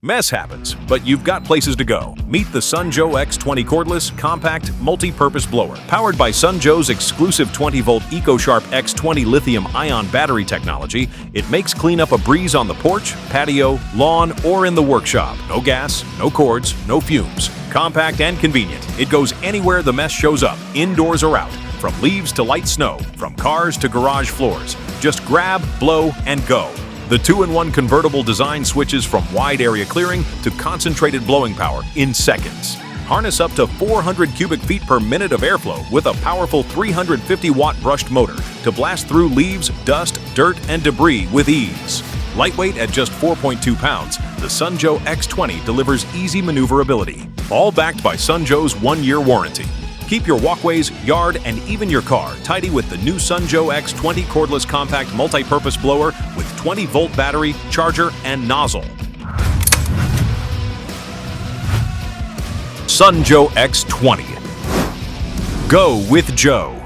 Mess happens, but you've got places to go. Meet the Joe X20 cordless, compact, multi-purpose blower. Powered by Joe's exclusive 20-volt EcoSharp X20 lithium-ion battery technology, it makes cleanup a breeze on the porch, patio, lawn, or in the workshop. No gas, no cords, no fumes. Compact and convenient, it goes anywhere the mess shows up, indoors or out. From leaves to light snow, from cars to garage floors. Just grab, blow, and go. The 2-in-1 convertible design switches from wide area clearing to concentrated blowing power in seconds. Harness up to 400 cubic feet per minute of airflow with a powerful 350-watt brushed motor to blast through leaves, dust, dirt, and debris with ease. Lightweight at just 4.2 pounds, the Joe X20 delivers easy maneuverability, all backed by Joe's 1-year warranty. Keep your walkways, yard, and even your car tidy with the new Joe X20 cordless compact multi-purpose blower with 20-volt battery, charger, and nozzle. Joe X20. Go with Joe.